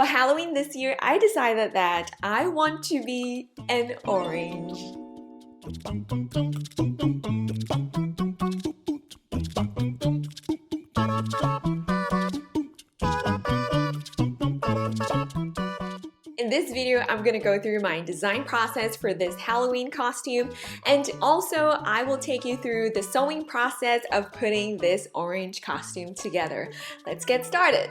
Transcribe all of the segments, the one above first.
For Halloween this year, I decided that I want to be an orange. In this video, I'm gonna go through my design process for this Halloween costume, and also I will take you through the sewing process of putting this orange costume together. Let's get started.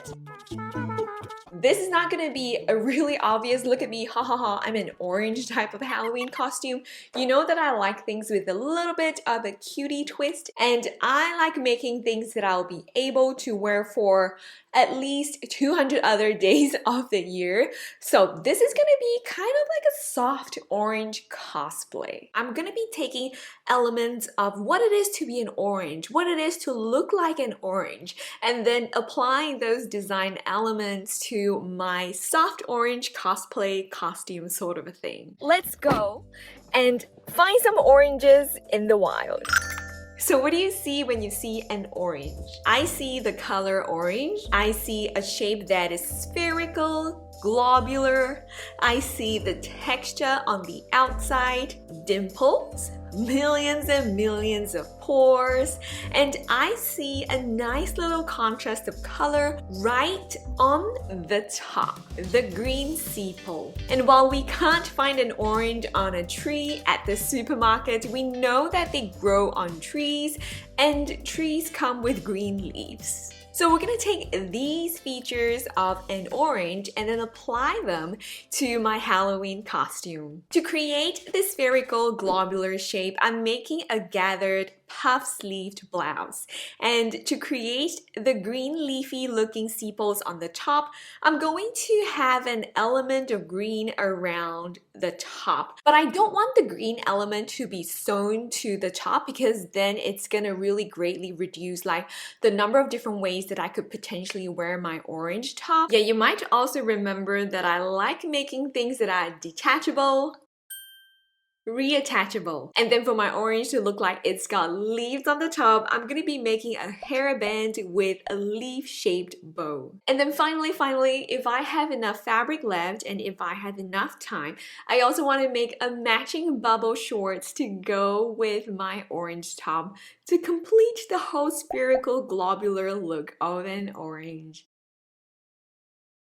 This is not gonna be a really obvious look at me, ha ha ha, I'm an orange type of Halloween costume. You know that I like things with a little bit of a cutie twist, and I like making things that I'll be able to wear for at least 200 other days of the year. So this is gonna be kind of like a soft orange cosplay. I'm gonna be taking elements of what it is to be an orange, what it is to look like an orange, and then applying those design elements to my soft orange cosplay costume sort of a thing. Let's go and find some oranges in the wild. So what do you see when you see an orange? I see the color orange. I see a shape that is spherical, globular. I see the texture on the outside, dimples, millions and millions of pores, and I see a nice little contrast of color right on the top, the green sepal. And while we can't find an orange on a tree at the supermarket, we know that they grow on trees, and trees come with green leaves. So we're gonna take these features of an orange and then apply them to my Halloween costume. To create this spherical globular shape, I'm making a gathered puff-sleeved blouse. And to create the green leafy looking sepals on the top, I'm going to have an element of green around the top. But I don't want the green element to be sewn to the top, because then it's gonna really greatly reduce like the number of different ways that I could potentially wear my orange top. Yeah, you might also remember that I like making things that are detachable, reattachable. And then for my orange to look like it's got leaves on the top, I'm gonna be making a hairband with a leaf-shaped bow. And then finally, if I have enough fabric left and if I have enough time, I also want to make a matching bubble shorts to go with my orange top to complete the whole spherical globular look of an orange.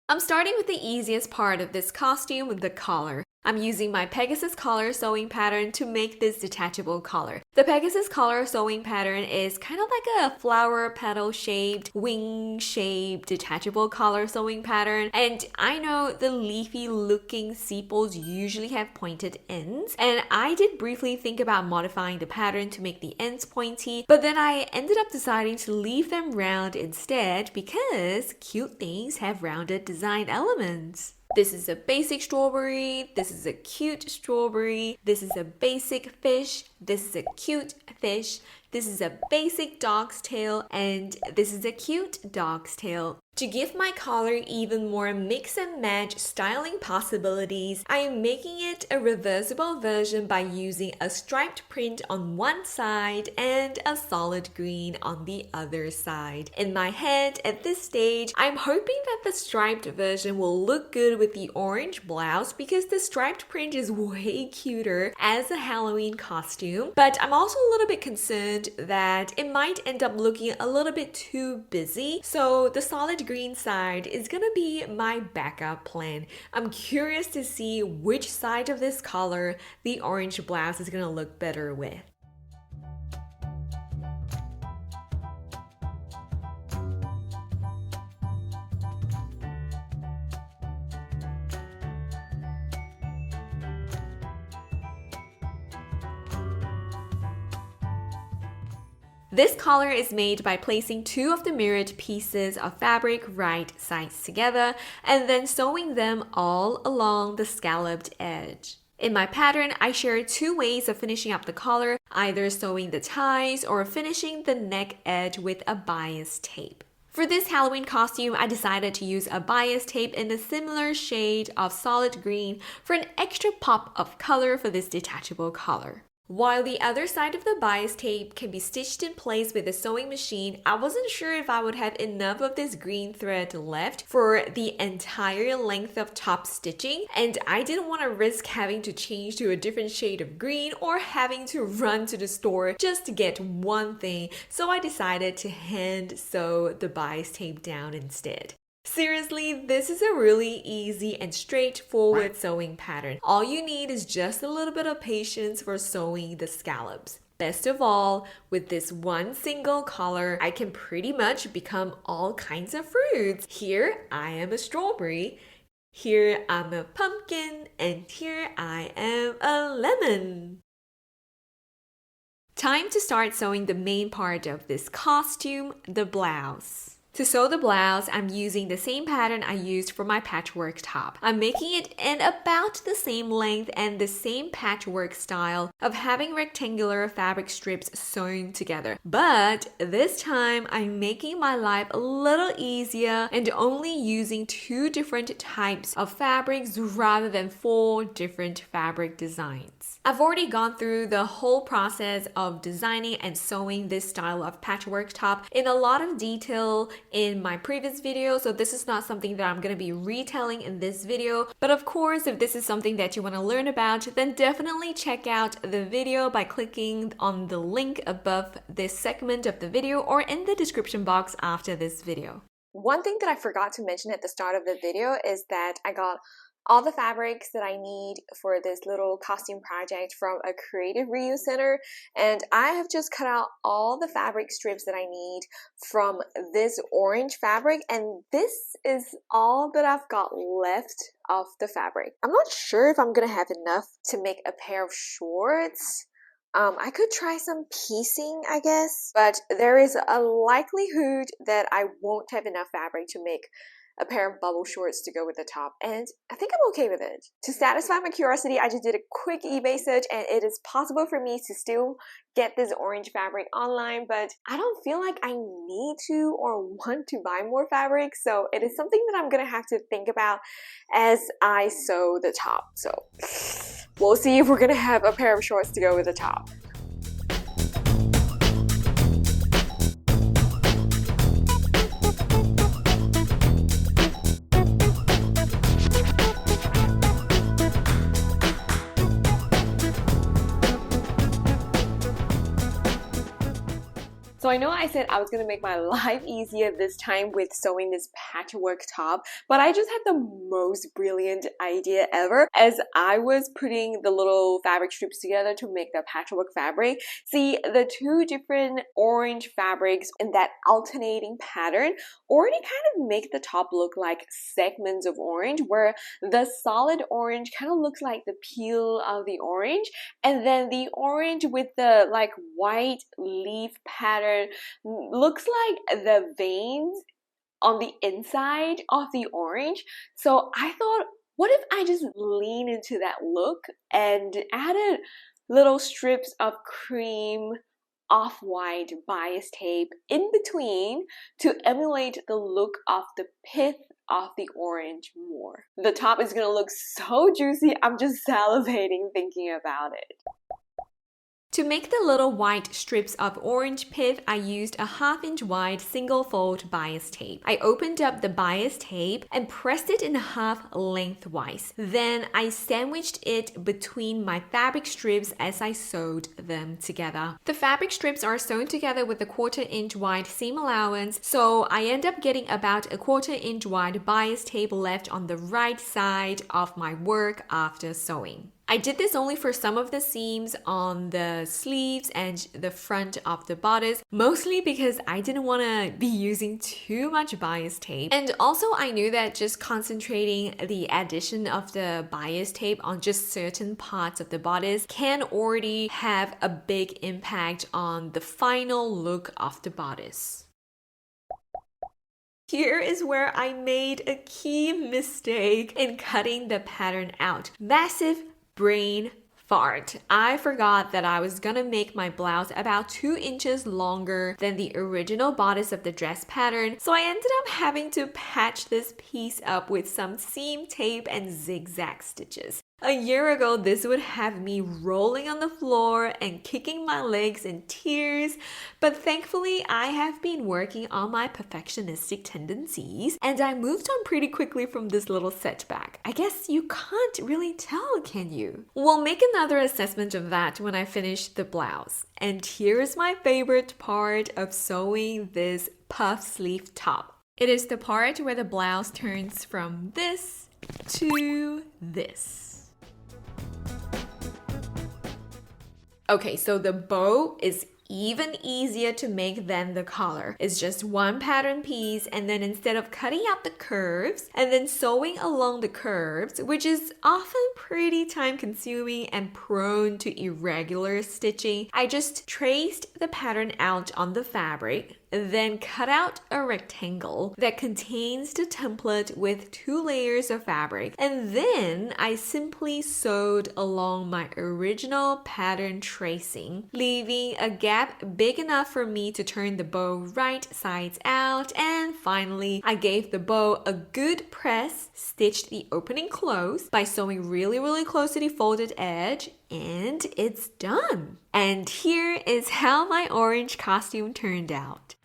I'm starting with the easiest part of this costume, the collar. I'm using my Pegasus collar sewing pattern to make this detachable collar. The Pegasus collar sewing pattern is kind of like a flower petal shaped, wing shaped, detachable collar sewing pattern. And I know the leafy looking sepals usually have pointed ends. And I did briefly think about modifying the pattern to make the ends pointy, but then I ended up deciding to leave them round instead because cute things have rounded design elements. This is a basic strawberry, this is a cute strawberry, this is a basic fish, this is a cute fish, this is a basic dog's tail, and this is a cute dog's tail. To give my collar even more mix and match styling possibilities, I am making it a reversible version by using a striped print on one side and a solid green on the other side. In my head, at this stage, I'm hoping that the striped version will look good with the orange blouse because the striped print is way cuter as a Halloween costume. But I'm also a little bit concerned that it might end up looking a little bit too busy, so the solid green side is gonna be my backup plan. I'm curious to see which side of this color the orange blouse is gonna look better with. This collar is made by placing two of the mirrored pieces of fabric right sides together and then sewing them all along the scalloped edge. In my pattern, I share two ways of finishing up the collar, either sewing the ties or finishing the neck edge with a bias tape. For this Halloween costume, I decided to use a bias tape in a similar shade of solid green for an extra pop of color for this detachable collar. While the other side of the bias tape can be stitched in place with a sewing machine, I wasn't sure if I would have enough of this green thread left for the entire length of top stitching, and I didn't want to risk having to change to a different shade of green or having to run to the store just to get one thing, so I decided to hand sew the bias tape down instead. Seriously, this is a really easy and straightforward sewing pattern. All you need is just a little bit of patience for sewing the scallops. Best of all, with this one single color, I can pretty much become all kinds of fruits. Here, I am a strawberry. Here, I'm a pumpkin. And here, I am a lemon. Time to start sewing the main part of this costume, the blouse. To sew the blouse, I'm using the same pattern I used for my patchwork top. I'm making it in about the same length and the same patchwork style of having rectangular fabric strips sewn together. But this time, I'm making my life a little easier and only using 2 different types of fabrics rather than 4 different fabric designs. I've already gone through the whole process of designing and sewing this style of patchwork top in a lot of detail in my previous video, so this is not something that I'm going to be retelling in this video. But of course, if this is something that you want to learn about, then definitely check out the video by clicking on the link above this segment of the video or in the description box after this video. One thing that I forgot to mention at the start of the video is that I got all the fabrics that I need for this little costume project from a creative reuse center, and I have just cut out all the fabric strips that I need from this orange fabric, and this is all that I've got left of the fabric. I'm not sure if I'm gonna have enough to make a pair of shorts. I could try some piecing, I guess, but there is a likelihood that I won't have enough fabric to make a pair of bubble shorts to go with the top, and I think I'm okay with it. To satisfy my curiosity, I just did a quick eBay search, and it is possible for me to still get this orange fabric online, but I don't feel like I need to or want to buy more fabric, so it is something that I'm gonna have to think about as I sew the top. So we'll see if we're gonna have a pair of shorts to go with the top. So I know I said I was going to make my life easier this time with sewing this patchwork top, but I just had the most brilliant idea ever as I was putting the little fabric strips together to make the patchwork fabric. See, the 2 different orange fabrics in that alternating pattern already kind of make the top look like segments of orange, where the solid orange kind of looks like the peel of the orange, and then the orange with the like white leaf pattern looks like the veins on the inside of the orange. So I thought, what if I just lean into that look and added little strips of cream off-white bias tape in between to emulate the look of the pith of the orange more. The top is gonna look so juicy, I'm just salivating thinking about it. To make the little white strips of orange pith, I used a 1/2 inch wide single fold bias tape. I opened up the bias tape and pressed it in half lengthwise. Then I sandwiched it between my fabric strips as I sewed them together. The fabric strips are sewn together with a 1/4 inch wide seam allowance, so I end up getting about a 1/4 inch wide bias tape left on the right side of my work after sewing. I did this only for some of the seams on the sleeves and the front of the bodice, mostly because I didn't want to be using too much bias tape. And also I knew that just concentrating the addition of the bias tape on just certain parts of the bodice can already have a big impact on the final look of the bodice. Here is where I made a key mistake in cutting the pattern out. Massive brain fart. I forgot that I was gonna make my blouse about 2 inches longer than the original bodice of the dress pattern, so I ended up having to patch this piece up with some seam tape and zigzag stitches. A year ago, this would have me rolling on the floor and kicking my legs in tears, but thankfully I have been working on my perfectionistic tendencies and I moved on pretty quickly from this little setback. I guess you can't really tell, can you? We'll make another assessment of that when I finish the blouse. And here's my favorite part of sewing this puff sleeve top. It is the part where the blouse turns from this to this. Okay, so the bow is even easier to make than the collar. It's just one pattern piece, and then instead of cutting out the curves and then sewing along the curves, which is often pretty time consuming and prone to irregular stitching, I just traced the pattern out on the fabric, then cut out a rectangle that contains the template with 2 layers of fabric, and then I simply sewed along my original pattern tracing, leaving a gap big enough for me to turn the bow right sides out, and finally I gave the bow a good press, stitched the opening close by sewing really close to the folded edge, and it's done. And here is how my orange costume turned out.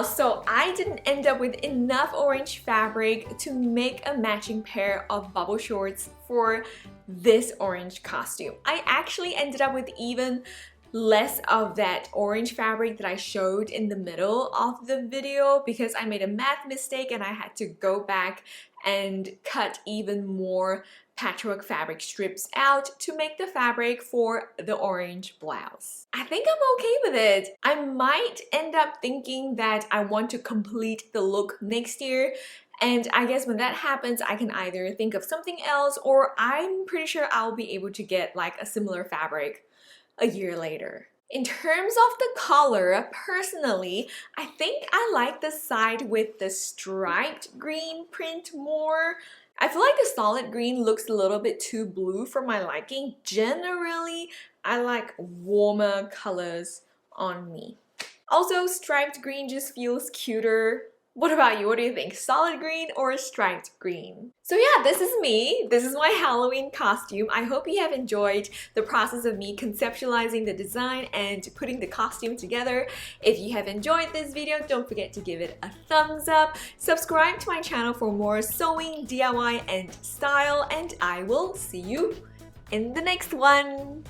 So I didn't end up with enough orange fabric to make a matching pair of bubble shorts for this orange costume. I actually ended up with even less of that orange fabric that I showed in the middle of the video because I made a math mistake and I had to go back and cut even more patchwork fabric strips out to make the fabric for the orange blouse. I think I'm okay with it. I might end up thinking that I want to complete the look next year, and I guess when that happens I can either think of something else or I'm pretty sure I'll be able to get like a similar fabric a year later. In terms of the color, personally, I think I like the side with the striped green print more. I feel like the solid green looks a little bit too blue for my liking. Generally, I like warmer colors on me. Also, striped green just feels cuter. What about you? What do you think? Solid green or striped green? So yeah, this is me. This is my Halloween costume. I hope you have enjoyed the process of me conceptualizing the design and putting the costume together. If you have enjoyed this video, don't forget to give it a thumbs up. Subscribe to my channel for more sewing, DIY, and style, and I will see you in the next one.